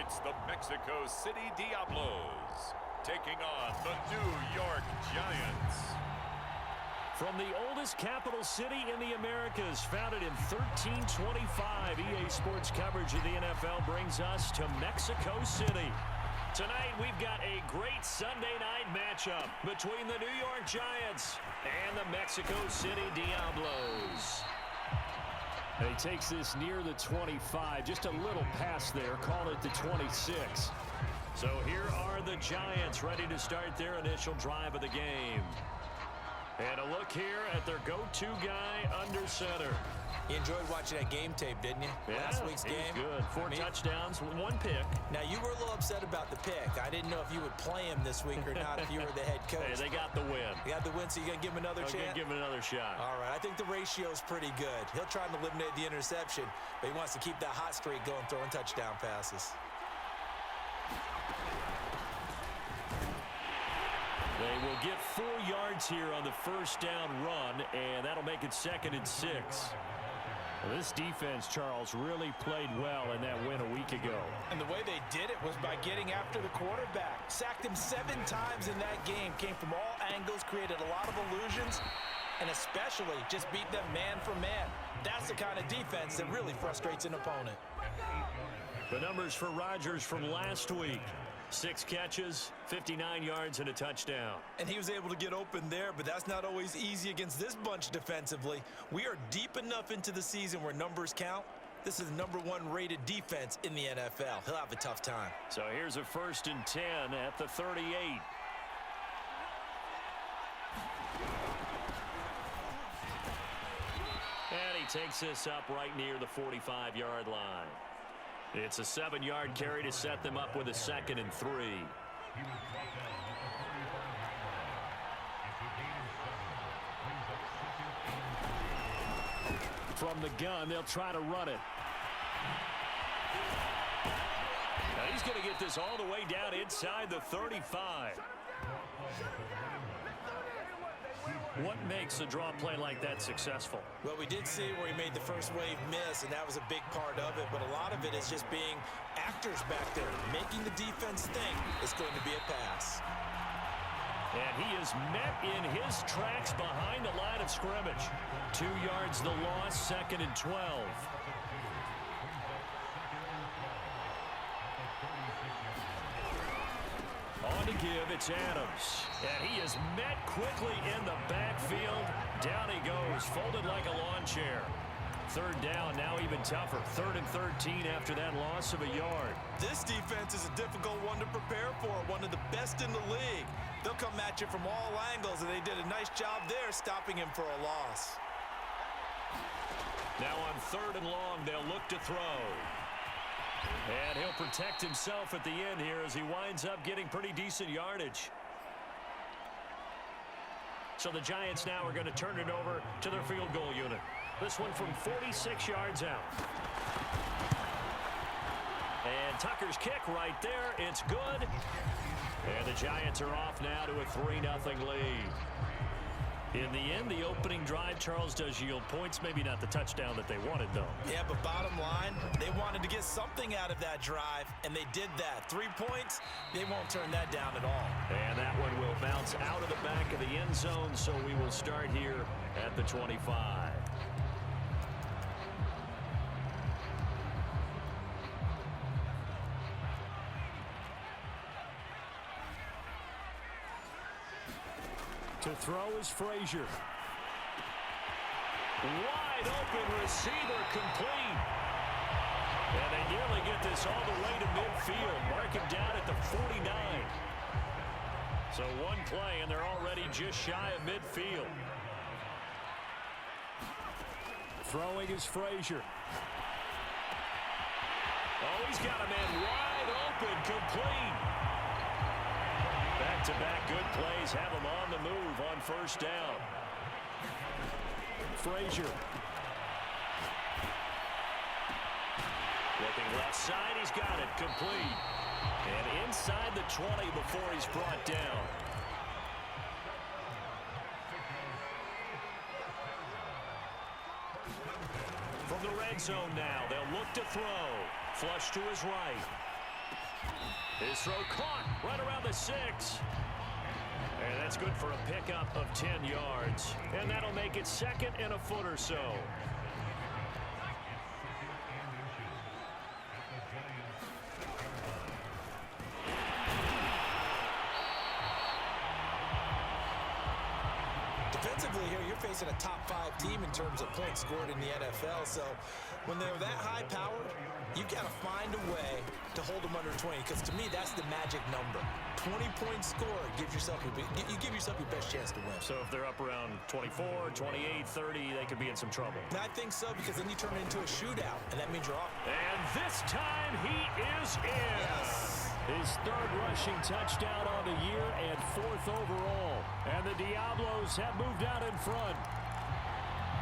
It's the Mexico City Diablos taking on the New York Giants. From the oldest capital city in the Americas, founded in 1325, EA Sports coverage of the NFL brings us to Mexico City. Tonight, we've got a great Sunday night matchup between the New York Giants and the Mexico City Diablos. And he takes this near the 25, just a little past there, call it the 26. So here are the Giants ready to start their initial drive of the game. And a look here at their go-to guy under center. You enjoyed watching that game tape, didn't you? Yeah, Last week's game. Good. Four touchdowns, one pick. Now, you were a little upset about the pick. I didn't know if you would play him this week or not if you were the head coach. Hey, they got the win. They got the win, so you're going to give him another chance? Give him another shot. All right, I think the ratio's pretty good. He'll try and eliminate the interception, but he wants to keep that hot streak going, throwing touchdown passes. They will get 4 yards here on the first down run, and that'll make it 2nd and 6. Well, this defense, Charles, really played well in that win a week ago. And the way they did it was by getting after the quarterback. Sacked him 7 times in that game. Came from all angles, created a lot of illusions, and especially just beat them man for man. That's the kind of defense that really frustrates an opponent. The numbers for Rodgers from last week. 6 catches, 59 yards, and a touchdown. And he was able to get open there, but that's not always easy against this bunch defensively. We are deep enough into the season where numbers count. This is the #1 rated defense in the NFL. He'll have a tough time. So here's a 1st and 10 at the 38. And he takes this up right near the 45-yard line. It's a 7-yard carry to set them up with a 2nd and 3. From the gun, they'll try to run it. Now he's going to get this all the way down inside the 35. What makes a draw play like that successful? Well, we did see where he made the first wave miss, and that was a big part of it. But a lot of it is just being actors back there, making the defense think it's going to be a pass. And he is met in his tracks behind the line of scrimmage. 2 yards the loss, 2nd and 12. On to give, it's Adams. And he is met quickly in the backfield. Down he goes, folded like a lawn chair. 3rd down, now even tougher. 3rd and 13 after that loss of a yard. This defense is a difficult one to prepare for, one of the best in the league. They'll come at you from all angles, and they did a nice job there stopping him for a loss. Now on 3rd and long, they'll look to throw. And he'll protect himself at the end here as he winds up getting pretty decent yardage. So the Giants now are going to turn it over to their field goal unit. This one from 46 yards out. And Tucker's kick right there. It's good. And the Giants are off now to a 3-0 lead. In the end, the opening drive, Charles, does yield points. Maybe not the touchdown that they wanted, though. Yeah, but bottom line, they wanted to get something out of that drive, and they did that. 3 points, they won't turn that down at all. And that one will bounce out of the back of the end zone, so we will start here at the 25. To throw is Frazier. Wide open receiver complete. And they nearly get this all the way to midfield. Mark him down at the 49. So one play, and they're already just shy of midfield. Throwing is Frazier. Oh, he's got a man wide open, complete. Back-to-back good plays have him on the move on 1st down. Frazier. Looking left side, he's got it, complete. And inside the 20 before he's brought down. From the red zone now, they'll look to throw. Flush to his right. His throw caught right around the 6. And that's good for a pickup of 10 yards. And that'll make it 2nd and a foot or so. Defensively here, you're facing a top 5 team in terms of points scored in the NFL. So when they're that high powered, you got to find a way to hold them under 20, because to me, that's the magic number. 20 points scored gives yourself you give yourself your best chance to win. So if they're up around 24, 28, 30, they could be in some trouble. And I think so, because then you turn it into a shootout, and that means you're off. And this time he is in. Yes. His 3rd rushing touchdown on the year and 4th overall. And the Diablos have moved out in front.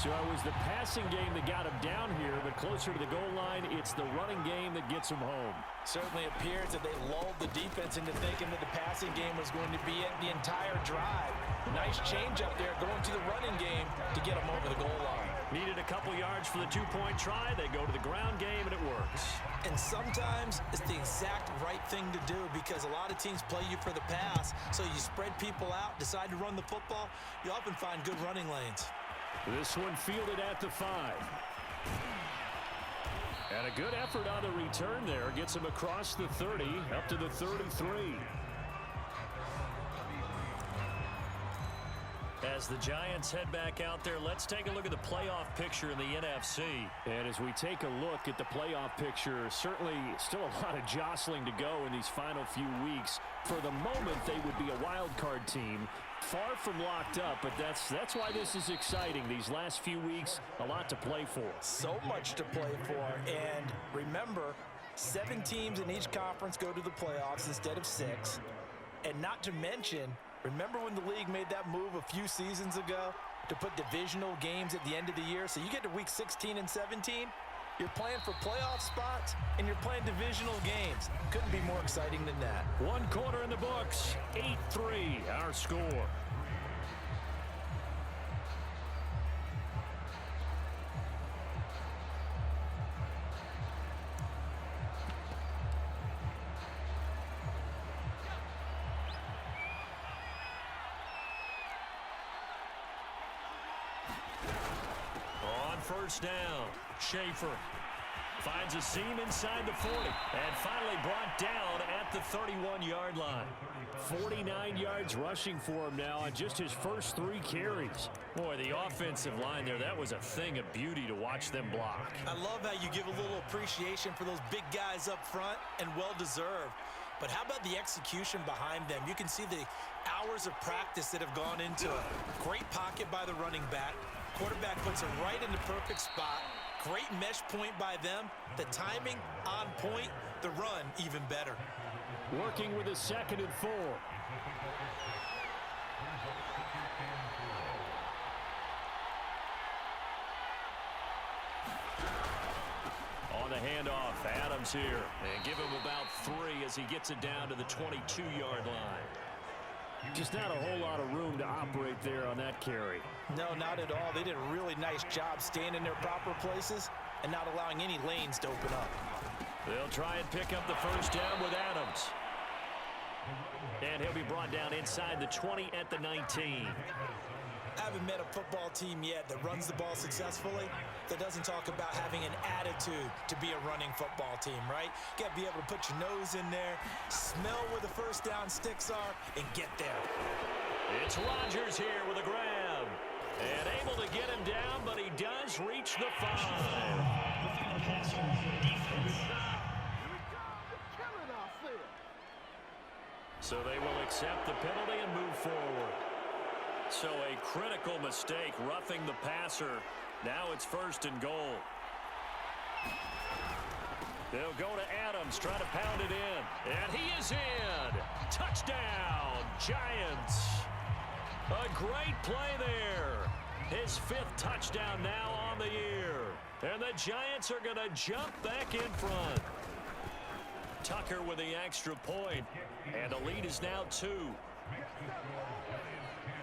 So it was the passing game that got him down here, but closer to the goal line, it's the running game that gets him home. Certainly appears that they lulled the defense into thinking that the passing game was going to be it the entire drive. Nice change up there going to the running game to get him over the goal line. Needed a couple yards for the 2-point try. They go to the ground game, and it works. And sometimes it's the exact right thing to do, because a lot of teams play you for the pass. So you spread people out, decide to run the football. You often find good running lanes. This one fielded at the 5. And a good effort on the return there. Gets him across the 30, up to the 33. As the Giants head back out there, let's take a look at the playoff picture in the NFC. And as we take a look at the playoff picture, certainly still a lot of jostling to go in these final few weeks. For the moment, they would be a wild card team. Far from locked up, but that's why this is exciting. These last few weeks, a lot to play for. So much to play for. And remember, 7 teams in each conference go to the playoffs instead of 6. And not to mention, remember when the league made that move a few seasons ago to put divisional games at the end of the year? So you get to week 16 and 17, you're playing for playoff spots, and you're playing divisional games. Couldn't be more exciting than that. 1 quarter in the books, 8-3, our score. On first down, Schaefer finds a seam inside the 40 and finally brought down at the 31-yard line. 49 yards rushing for him now on just his first 3 carries. Boy, the offensive line there, that was a thing of beauty to watch them block. I love how you give a little appreciation for those big guys up front, and well-deserved. But how about the execution behind them? You can see the hours of practice that have gone into it. Great pocket by the running back. Quarterback puts it right in the perfect spot. Great mesh point by them. The timing on point. The run even better. Working with a 2nd and 4. On the handoff, Adams here. And give him about 3 as he gets it down to the 22-yard line. Just not a whole lot of room to operate there on that carry. No, not at all. They did a really nice job staying in their proper places and not allowing any lanes to open up. They'll try and pick up the first down with Adams. And he'll be brought down inside the 20 at the 19. I haven't met a football team yet that runs the ball successfully that doesn't talk about having an attitude to be a running football team, right? You got to be able to put your nose in there, smell where the first down sticks are, and get there. It's Rodgers here with a grab. And able to get him down, but he does reach the 5. So they will accept the penalty and move forward. So a critical mistake, roughing the passer. Now it's 1st and goal. They'll go to Adams, try to pound it in. And he is in. Touchdown, Giants. A great play there. His 5th touchdown now on the year. And the Giants are going to jump back in front. Tucker with the extra point. And the lead is now 2.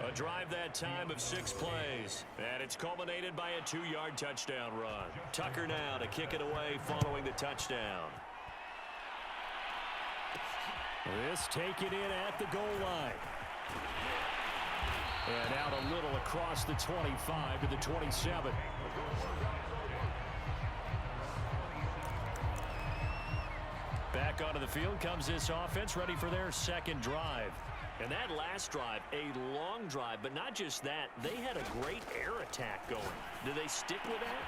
A drive that time of 6 plays. And it's culminated by a 2-yard touchdown run. Tucker now to kick it away following the touchdown. This taken in at the goal line. And out a little across the 25 to the 27. Back onto the field comes this offense, ready for their second drive. And that last drive, a long drive, but not just that. They had a great air attack going. Do they stick with that?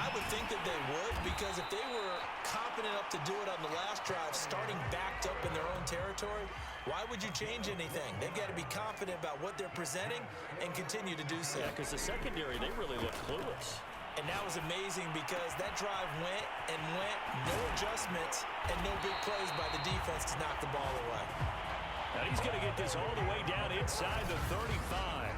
I would think that they would, because if they were confident enough to do it on the last drive, starting backed up in their own territory, why would you change anything? They've got to be confident about what they're presenting and continue to do so. Yeah, because the secondary, they really look clueless. And that was amazing because that drive went and went, no adjustments, and no big plays by the defense to knock the ball away. Now he's going to get this all the way down inside the 35.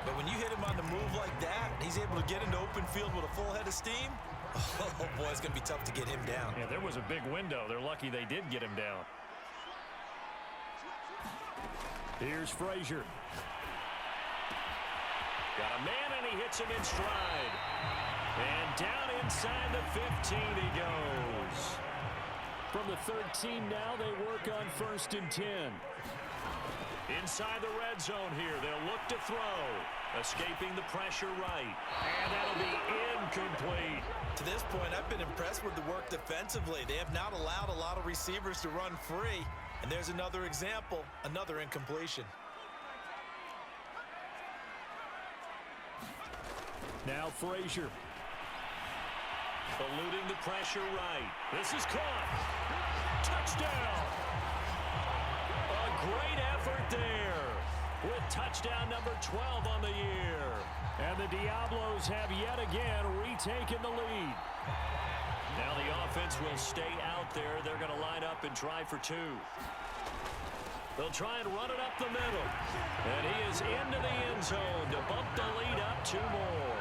But when you hit him on the move like that, he's able to get into open field with a full head of steam. Oh, boy, it's going to be tough to get him down. Yeah, there was a big window. They're lucky they did get him down. Here's Frazier. Got a man, and he hits him in stride. And down inside the 15 he goes. From the 13 now, they work on 1st and 10. Inside the red zone here, they'll look to throw. Escaping the pressure right. And that'll be incomplete. To this point, I've been impressed with the work defensively. They have not allowed a lot of receivers to run free. And there's another example, another incompletion. Now Frazier. Eluding the pressure right. This is caught. Touchdown. A great effort there with touchdown number 12 on the year. And the Diablos have yet again retaken the lead. Now the offense will stay out there. They're going to line up and try for 2. They'll try and run it up the middle. And he is into the end zone to bump the lead up 2 more.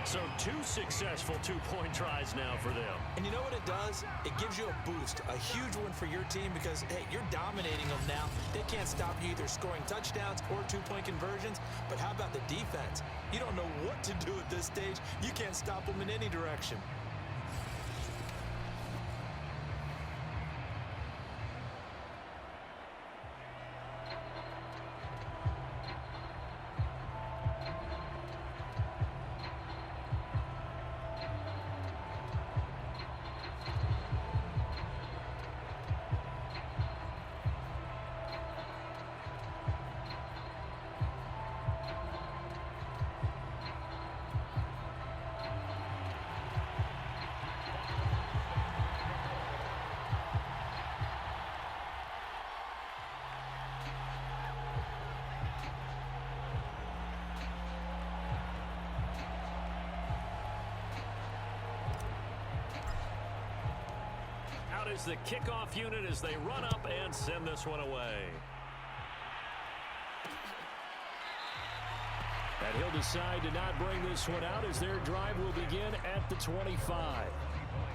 So 2 successful 2-point tries now for them. And you know what it does? It gives you a boost, a huge one for your team because, hey, you're dominating them now. They can't stop you either scoring touchdowns or 2-point conversions. But how about the defense? You don't know what to do at this stage. You can't stop them in any direction. Is the kickoff unit as they run up and send this one away. And he'll decide to not bring this one out as their drive will begin at the 25.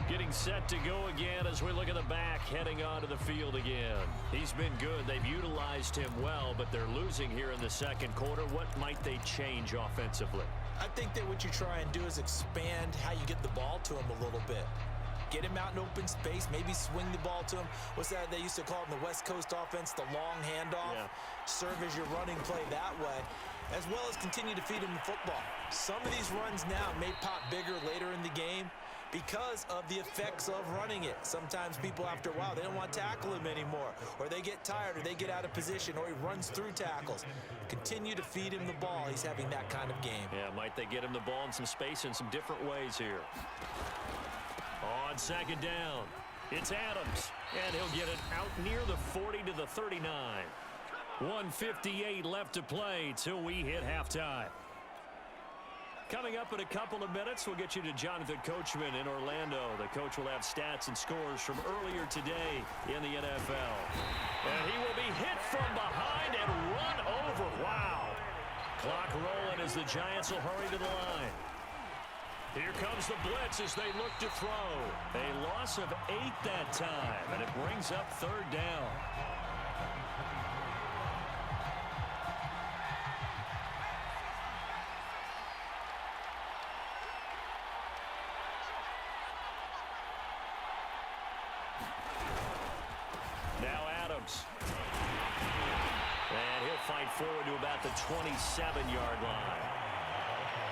Getting set to go again as we look at the back, heading onto the field again. He's been good. They've utilized him well, but they're losing here in the second quarter. What might they change offensively? I think that what you try and do is expand how you get the ball to him a little bit. Get him out in open space, maybe swing the ball to him. What's that they used to call it in the West Coast offense, the long handoff? Yeah. Serve as your running play that way, as well as continue to feed him the football. Some of these runs now may pop bigger later in the game because of the effects of running it. Sometimes people, after a while, they don't want to tackle him anymore, or they get tired, or they get out of position, or he runs through tackles. Continue to feed him the ball. He's having that kind of game. Yeah, might they get him the ball in some space in some different ways here. On second down, it's Adams, and he'll get it out near the 40 to the 39. 1:58 left to play till we hit halftime. Coming up in a couple of minutes, we'll get you to Jonathan Coachman in Orlando. The coach will have stats and scores from earlier today in the NFL. And he will be hit from behind and run over. Wow. Clock rolling as the Giants will hurry to the line. Here comes the blitz as they look to throw. A loss of 8 that time, and it brings up 3rd down. fight forward to about the 27-yard line.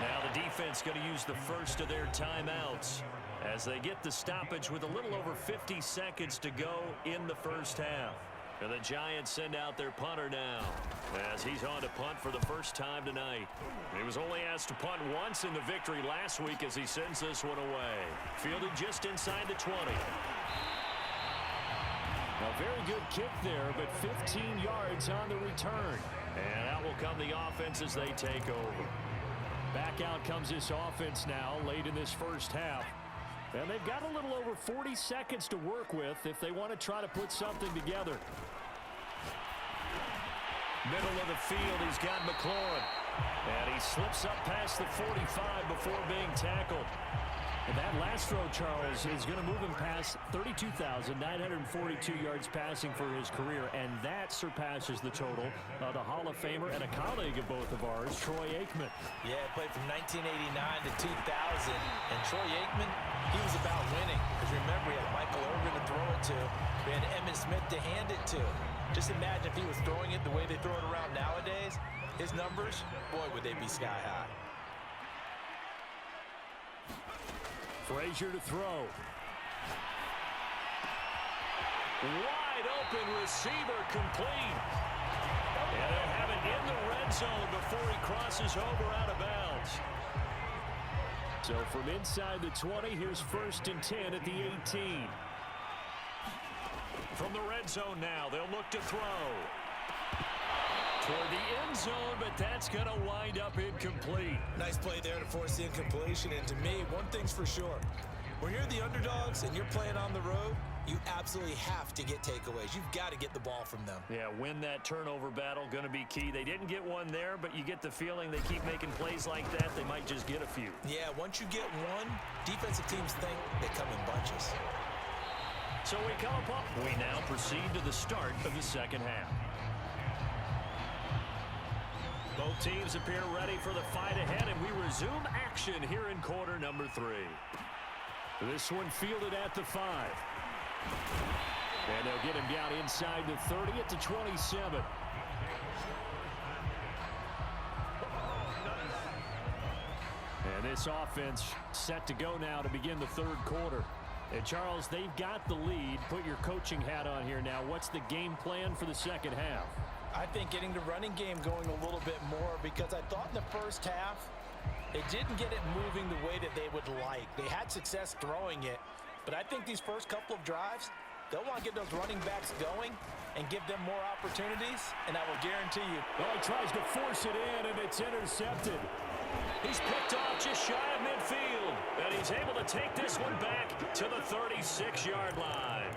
Now the defense going to use the first of their timeouts as they get the stoppage with a little over 50 seconds to go in the first half. And the Giants send out their punter now as he's on to punt for the first time tonight. He was only asked to punt once in the victory last week as he sends this one away. Fielded just inside the 20. A very good kick there, but 15 yards on the return. And out will come the offense as they take over. Back out comes this offense now late in this first half. And they've got a little over 40 seconds to work with if they want to try to put something together. Middle of the field, he's got McLaurin. And he slips up past the 45 before being tackled. And that last throw, Charles, is going to move him past 32,942 yards passing for his career, and that surpasses the total of the Hall of Famer and a colleague of both of ours, Troy Aikman. Yeah, played from 1989 to 2000, and Troy Aikman, he was about winning. Because remember, he had Michael Irvin to throw it to. We had Emmitt Smith to hand it to. Just imagine if he was throwing it the way they throw it around nowadays. His numbers, boy, would they be sky high. Frazier to throw. Wide open receiver complete. And they'll have it in the red zone before he crosses over out of bounds. So from inside the 20, here's 1st and 10 at the 18. From the red zone now, they'll look to throw. Toward the end zone, but that's going to wind up incomplete. Nice play there to force the incompletion. And to me, one thing's for sure. When you're the underdogs and you're playing on the road, you absolutely have to get takeaways. You've got to get the ball from them. Yeah, win that turnover battle, going to be key. They didn't get one there, but you get the feeling they keep making plays like that, they might just get a few. Yeah, once you get one, defensive teams think they come in bunches. So we come up. We now proceed to the start of the second half. Both teams appear ready for the fight ahead, and we resume action here in quarter number 3. This one fielded at the 5. And they'll get him down inside the 30 at the 27. And this offense set to go now to begin the third quarter. And Charles, they've got the lead. Put your coaching hat on here now. What's the game plan for the second half? I think getting the running game going a little bit more, because I thought in the first half they didn't get it moving the way that they would like. They had success throwing it, but I think these first couple of drives, they'll want to get those running backs going and give them more opportunities, and I will guarantee you. Oh, he tries to force it in, and it's intercepted. He's picked off just shy of midfield, and he's able to take this one back to the 36-yard line.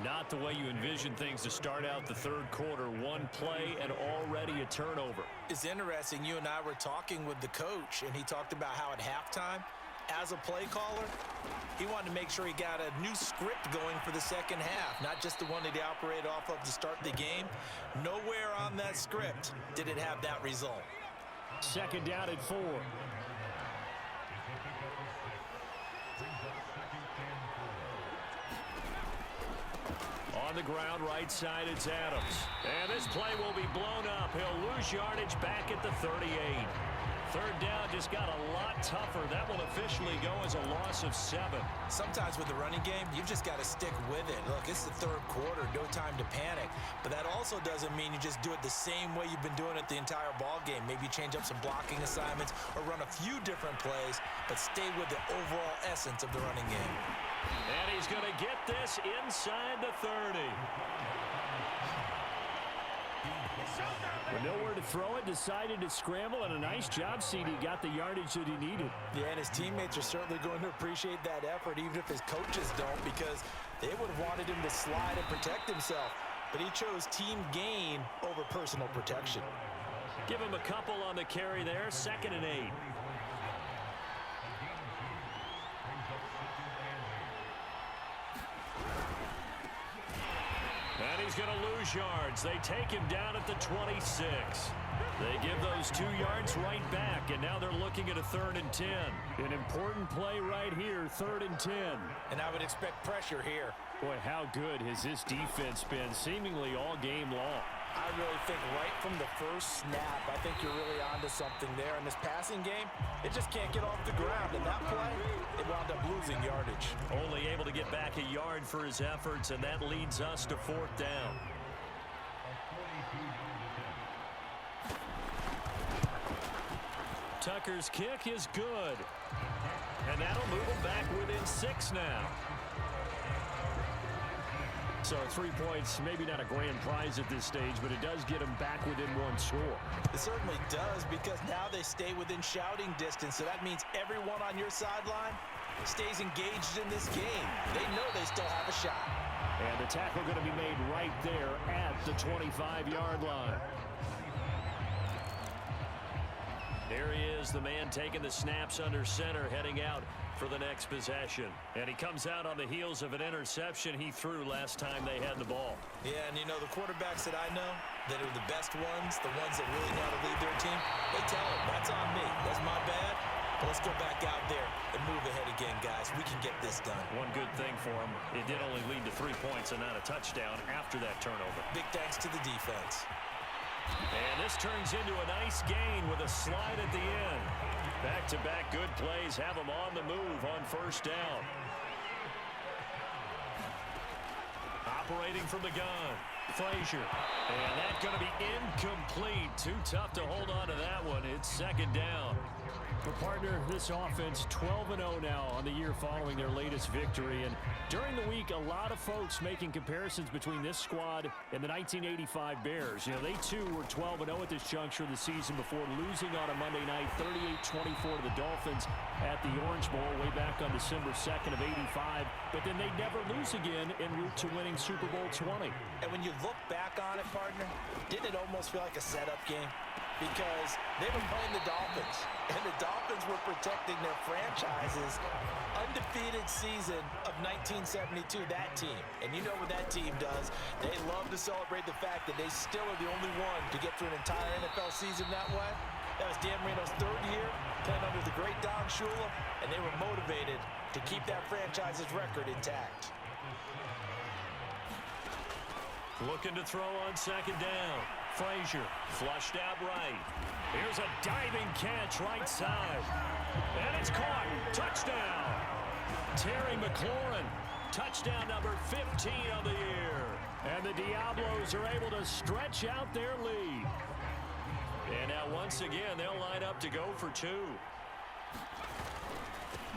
Not the way you envision things to start out the third quarter. One play and already a turnover. It's interesting. You and I were talking with the coach, and he talked about how at halftime, as a play caller, he wanted to make sure he got a new script going for the second half, not just the one that he operated off of to start the game. Nowhere on that script did it have that result. Second down at 4. On the ground, right side, it's Adams. And this play will be blown up. He'll lose yardage back at the 38. Third down just got a lot tougher. That will officially go as a loss of 7. Sometimes with the running game, you've just got to stick with it. Look, it's the third quarter, no time to panic. But that also doesn't mean you just do it the same way you've been doing it the entire ball game. Maybe change up some blocking assignments or run a few different plays, but stay with the overall essence of the running game. And he's going to get this inside the 30. With nowhere to throw it, decided to scramble, and a nice job, CD. Got the yardage that he needed. Yeah, and his teammates are certainly going to appreciate that effort, even if his coaches don't, because they would have wanted him to slide and protect himself. But he chose team gain over personal protection. Give him a couple on the carry there. 2nd and 8. And he's going to lose yards. They take him down at the 26. They give those 2 yards right back, and now they're looking at a 3rd and 10. An important play right here, 3rd and 10. And I would expect pressure here. Boy, how good has this defense been seemingly all game long? I really think right from the first snap, I think you're really onto something there. In this passing game, it just can't get off the ground. And that play, it wound up losing yardage. Only able to get back a yard for his efforts, and that leads us to 4th down. Tucker's kick is good. And that'll move him back within 6 now. So 3 points, maybe not a grand prize at this stage, but it does get them back within 1 score. It certainly does, because now they stay within shouting distance. So that means everyone on your sideline stays engaged in this game. They know they still have a shot. And the tackle going to be made right there at the 25-yard line. There he is, the man taking the snaps under center, heading out for the next possession. And he comes out on the heels of an interception he threw last time they had the ball. Yeah, and you know, the quarterbacks that I know that are the best ones, the ones that really know how to lead their team, they tell them, that's on me. That's my bad. But let's go back out there and move ahead again, guys. We can get this done. One good thing for him, it did only lead to 3 points and not a touchdown after that turnover. Big thanks to the defense. And this turns into a nice gain with a slide at the end. Back-to-back good plays have them on the move on 1st down. Operating from the gun, Frazier. And that's going to be incomplete. Too tough to hold on to that one. It's 2nd down. For partner, this offense 12-0 now on the year following their latest victory. And during the week, a lot of folks making comparisons between this squad and the 1985 Bears. You know, they too were 12-0 at this juncture of the season before losing on a Monday night 38-24 to the Dolphins at the Orange Bowl way back on December 2nd of '85. But then they never lose again en route to winning Super Bowl 20. And when you look back on it, partner, didn't it almost feel like a setup game? Because they were playing the Dolphins, and the Dolphins were protecting their franchise's undefeated season of 1972, that team. And you know what that team does. They love to celebrate the fact that they still are the only one to get through an entire NFL season that way. That was Dan Marino's 3rd year, playing under the great Don Shula, and they were motivated to keep that franchise's record intact. Looking to throw on 2nd down. Frazier flushed out right. Here's a diving catch right side. And it's caught. Touchdown. Terry McLaurin. Touchdown number 15 on the year. And the Diablos are able to stretch out their lead. And now once again, they'll line up to go for 2.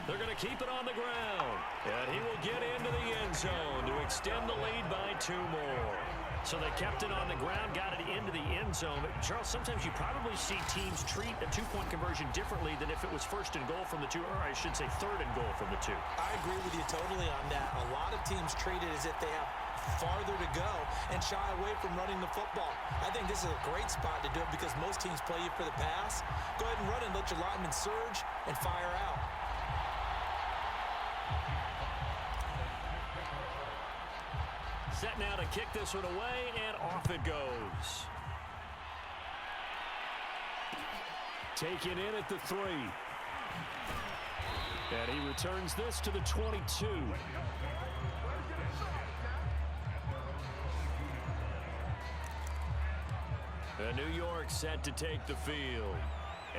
They're going to keep it on the ground. And he will get into the end zone to extend the lead by 2 more. So they kept it on the ground, got it into the end zone. But Charles, sometimes you probably see teams treat a 2-point conversion differently than if it was 1st and goal from the 2, or I should say 3rd and goal from the 2. I agree with you totally on that. A lot of teams treat it as if they have farther to go and shy away from running the football. I think this is a great spot to do it because most teams play you for the pass. Go ahead and run and let your linemen surge and fire out. Set now to kick this one away, and off it goes. Taken in at the 3. And he returns this to the 22. New York set to take the field.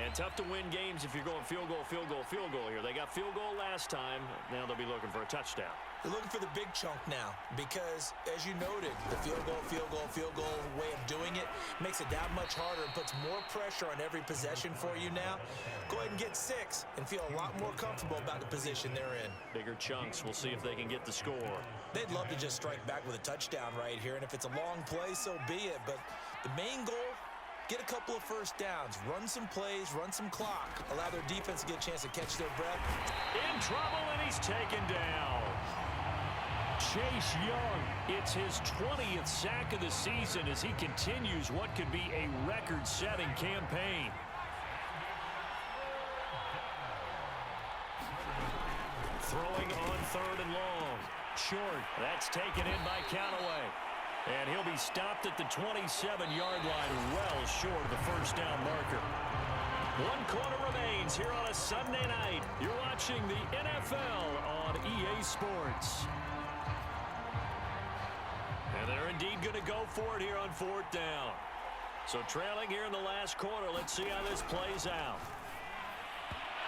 And tough to win games if you're going field goal, field goal, field goal here. They got field goal last time. Now they'll be looking for a touchdown. They're looking for the big chunk now because, as you noted, the field goal, field goal, field goal way of doing it makes it that much harder and puts more pressure on every possession for you now. Go ahead and get 6 and feel a lot more comfortable about the position they're in. Bigger chunks. We'll see if they can get the score. They'd love to just strike back with a touchdown right here, and if it's a long play, so be it. But the main goal, get a couple of first downs, run some plays, run some clock, allow their defense to get a chance to catch their breath. In trouble, and he's taken down. Chase Young, it's his 20th sack of the season as he continues what could be a record-setting campaign. Throwing on 3rd and long. Short. That's taken in by Callaway. And he'll be stopped at the 27-yard line, well short of the first down marker. 1 quarter remains here on a Sunday night. You're watching the NFL on EA Sports. And they're indeed going to go for it here on 4th down. So trailing here in the last quarter. Let's see how this plays out.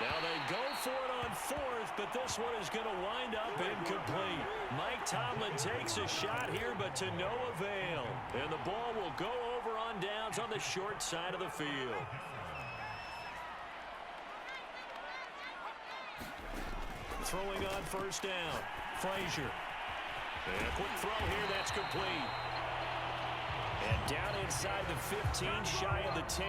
Now they go for it on fourth, but this one is going to wind up incomplete. Mike Tomlin takes a shot here, but to no avail. And the ball will go over on downs on the short side of the field. Throwing on first down. Frazier. And a quick throw here. That's complete. And down inside the 15, shy of the 10.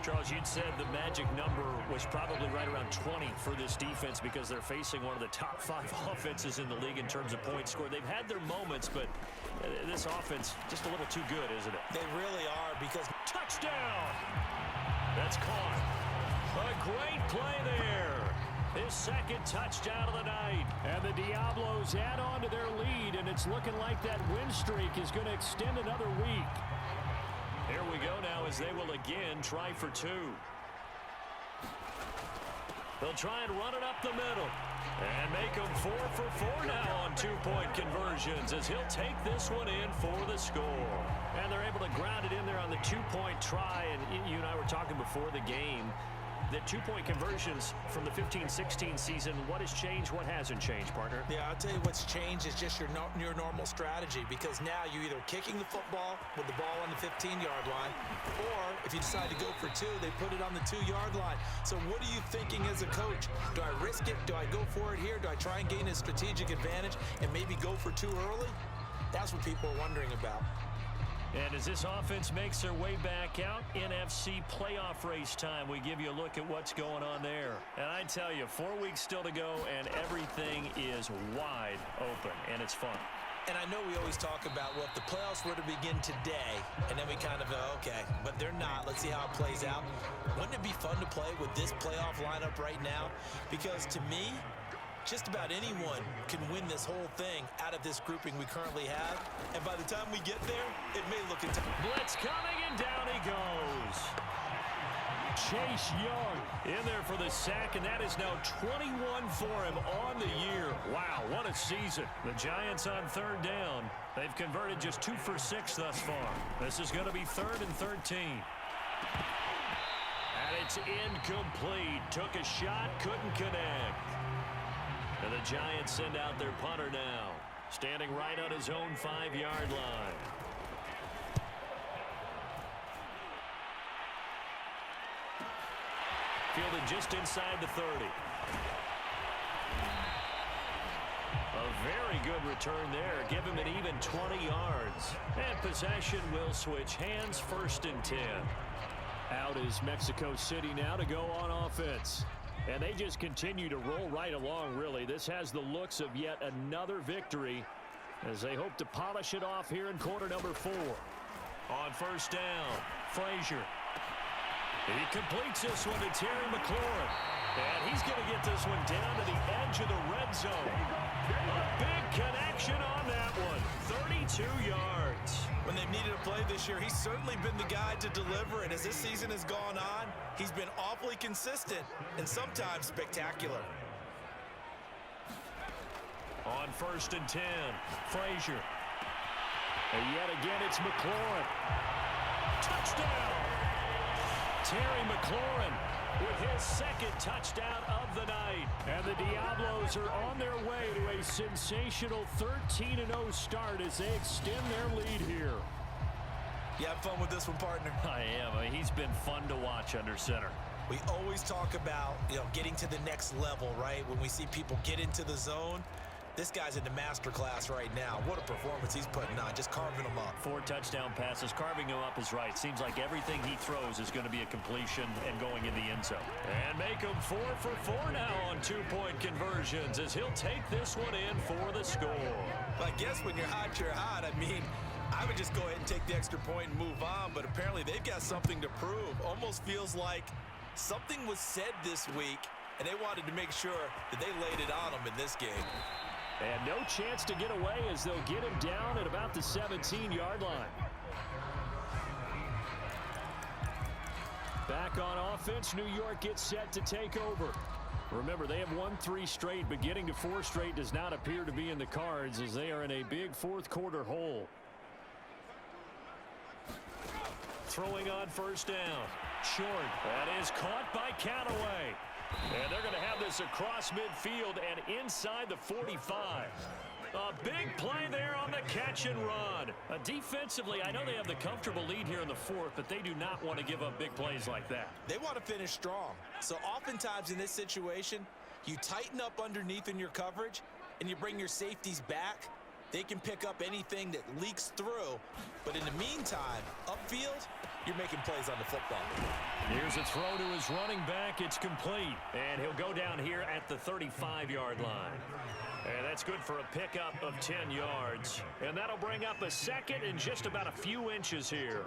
Charles, you'd said the magic number was probably right around 20 for this defense because they're facing one of the top 5 offenses in the league in terms of points scored. They've had their moments, but this offense just a little too good, isn't it? They really are because... Touchdown! That's caught. A great play there. His second touchdown of the night. And the Diablos add on to their lead, and it's looking like that win streak is going to extend another week. Here we go now as they will again try for 2. They'll try and run it up the middle. And make them 4 for 4 now on 2-point conversions as he'll take this one in for the score. And they're able to ground it in there on the 2-point try. And you and I were talking before the game. The 2-point conversions from the 15-16 season, what has changed, what hasn't changed, partner? Yeah, I'll tell you what's changed is just your normal strategy, because now you're either kicking the football with the ball on the 15-yard line, or if you decide to go for 2, they put it on the 2-yard line. So what are you thinking as a coach? Do I risk it? Do I go for it here? Do I try and gain a strategic advantage and maybe go for 2 early? That's what people are wondering about. And as this offense makes their way back out, NFC playoff race time, we give you a look at what's going on there. And I tell you, 4 weeks still to go, and everything is wide open, and it's fun. And I know we always talk about, well, if the playoffs were to begin today, and then we kind of go, okay, but they're not. Let's see how it plays out. Wouldn't it be fun to play with this playoff lineup right now? Because to me, just about anyone can win this whole thing out of this grouping we currently have. And by the time we get there, it may look into... Blitz coming, and down he goes. Chase Young in there for the sack, and that is now 21 for him on the year. Wow, what a season. The Giants on 3rd down. They've converted just 2 for 6 thus far. This is going to be 3rd and 13. And it's incomplete. Took a shot, couldn't connect. And the Giants send out their punter now, standing right on his own 5-yard line. Fielded just inside the 30. A very good return there. Give him an even 20 yards. And possession will switch hands, 1st and 10. Out is Mexico City now to go on offense. And they just continue to roll right along, really. This has the looks of yet another victory as they hope to polish it off here in quarter number 4. On first down, Frazier. He completes this one to Terry McLaurin. And he's going to get this one down to the edge of the red zone. A big connection on that one. 32 yards. When they've needed a play this year, he's certainly been the guy to deliver. And as this season has gone on, he's been awfully consistent and sometimes spectacular. On 1st and 10, Frazier. And yet again, it's McLaurin. Touchdown! Terry McLaurin with his 2nd touchdown of the night. And the Diablos are on their way to a sensational 13-0 start as they extend their lead here. You have fun with this one, partner? I am. I mean, he's been fun to watch under center. We always talk about, getting to the next level, right? When we see people get into the zone. This guy's in the master class right now. What a performance he's putting on, just carving them up. 4 touchdown passes. Carving him up is right. Seems like everything he throws is going to be a completion and going in the end zone. And make him 4 for 4 now on 2-point conversions as he'll take this one in for the score. I guess when you're hot, you're hot. I mean, I would just go ahead and take the extra point and move on, but apparently they've got something to prove. Almost feels like something was said this week, and they wanted to make sure that they laid it on them in this game. And no chance to get away as they'll get him down at about the 17-yard line. Back on offense, New York gets set to take over. Remember, they have won 3 straight, but getting to 4 straight does not appear to be in the cards as they are in a big 4th quarter hole. throwing on first down. Short. That is caught by Callaway. And they're going to have this across midfield and inside the 45. A big play there on the catch and run. Defensively, I know they have the comfortable lead here in the fourth, but they do not want to give up big plays like that. They want to finish strong. So oftentimes in this situation, you tighten up underneath in your coverage and you bring your safeties back. They can pick up anything that leaks through. But in the meantime, upfield, you're making plays on the football. Here's a throw to his running back. It's complete. And he'll go down here at the 35-yard line. And that's good for a pickup of 10 yards. And that'll bring up a second and just about a few inches here.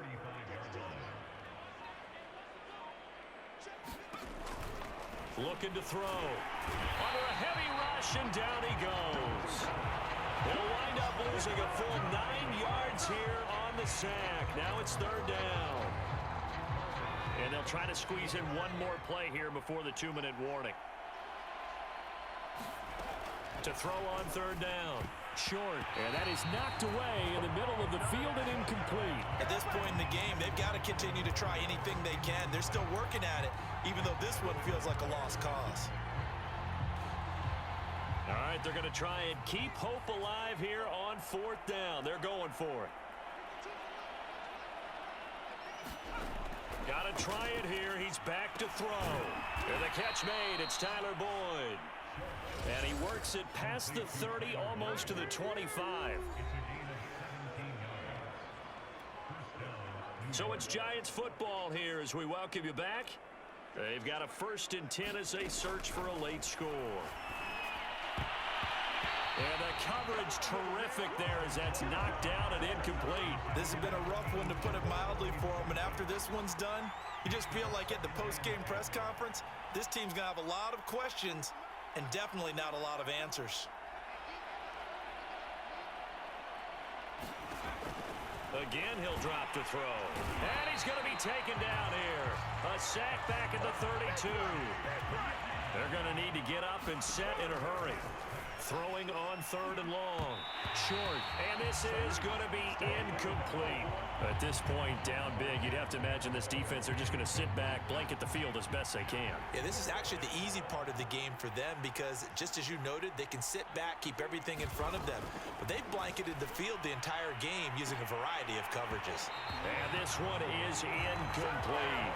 Looking to throw. Under a heavy rush, and down he goes. He'll wind up losing a full 9 yards here on the sack. Now it's third down. And they'll try to squeeze in one more play here before the 2-minute warning. To throw on third down. Short. And that is knocked away in the middle of the field and incomplete. At this point in the game, they've got to continue to try anything they can. They're still working at it, even though this one feels like a lost cause. All right, they're going to try and keep hope alive here on fourth down. They're going for it. Got to try it here. He's back to throw. And the catch made. It's Tyler Boyd. And he works it past the 30, almost to the 25. So it's Giants football here as we welcome you back. They've got a 1st and 10 as they search for a late score. And the coverage terrific there as that's knocked down and incomplete. This has been a rough one, to put it mildly, for them. And after this one's done, you just feel like at the post-game press conference, this team's going to have a lot of questions and definitely not a lot of answers. Again, he'll drop to throw. And he's going to be taken down here. A sack back at the 32. They're going to need to get up and set in a hurry. Throwing on third and long. Short. And this is going to be incomplete. At this point, down big, you'd have to imagine this defense, they're just going to sit back, blanket the field as best they can. Yeah, this is actually the easy part of the game for them because, just as you noted, they can sit back, keep everything in front of them. But they've blanketed the field the entire game using a variety of coverages. And this one is incomplete.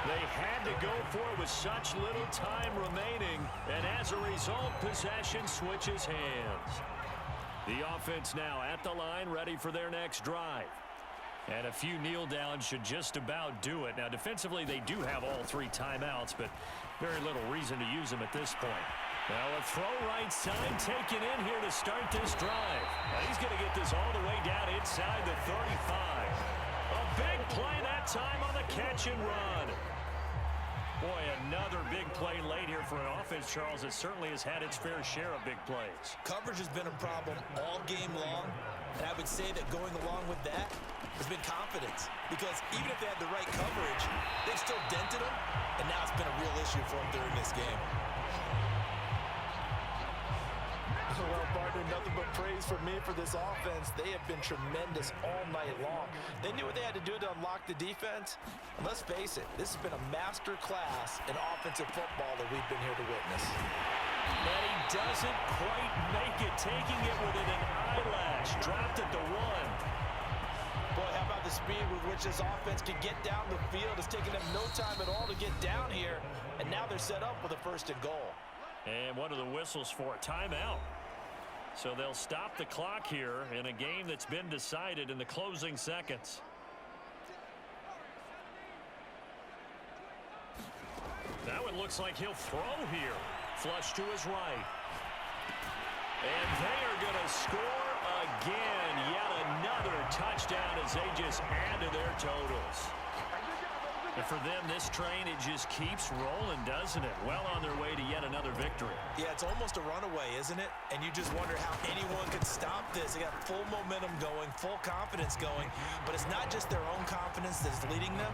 They had to go for it with such little time remaining, and as a result, possession switches hands. The offense now at the line, ready for their next drive. And a few kneel downs should just about do it. Now, defensively, they do have all 3 timeouts, but very little reason to use them at this point. Now, a throw right side taken in here to start this drive. Now, he's going to get this all the way down inside the 35. A big play that time on the catch and run. Boy, another big play late here for an offense, Charles, that certainly has had its fair share of big plays. Coverage has been a problem all game long, and I would say that going along with that has been confidence, because even if they had the right coverage, they've still dented them, and now it's been a real issue for them during this game. Well, partner, nothing but praise from me for this offense. They have been tremendous all night long. They knew what they had to do to unlock the defense. And let's face it, this has been a master class in offensive football that we've been here to witness. And he doesn't quite make it, taking it within an eyelash. Dropped at the 1. Boy, how about the speed with which this offense can get down the field? It's taken them no time at all to get down here. And now they're set up with a 1st and goal. And what are the whistles for? Timeout. So they'll stop the clock here in a game that's been decided in the closing seconds. Now it looks like he'll throw here. Flush to his right. And they are going to score again. Yet another touchdown as they just add to their totals. And for them, this train, it just keeps rolling, doesn't it? Well on their way to yet another victory. Yeah, it's almost a runaway, isn't it? And you just wonder how anyone could stop this. They got full momentum going, full confidence going. But it's not just their own confidence that's leading them.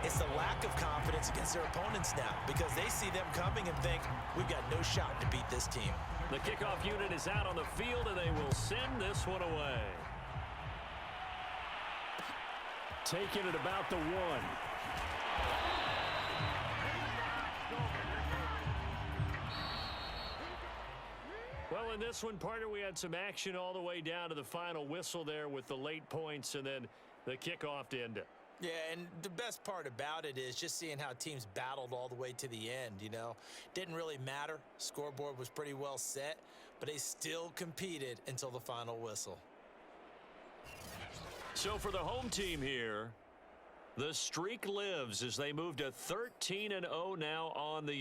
It's the lack of confidence against their opponents now, because they see them coming and think, we've got no shot to beat this team. The kickoff unit is out on the field, and they will send this one away. taken at about the 1. Well, in this one, partner, we had some action all the way down to the final whistle there with the late points and then the kickoff to end it. Yeah, and the best part about it is just seeing how teams battled all the way to the end, you know. Didn't really matter. Scoreboard was pretty well set, but they still competed until the final whistle. So for the home team here, the streak lives as they move to 13-0 now on the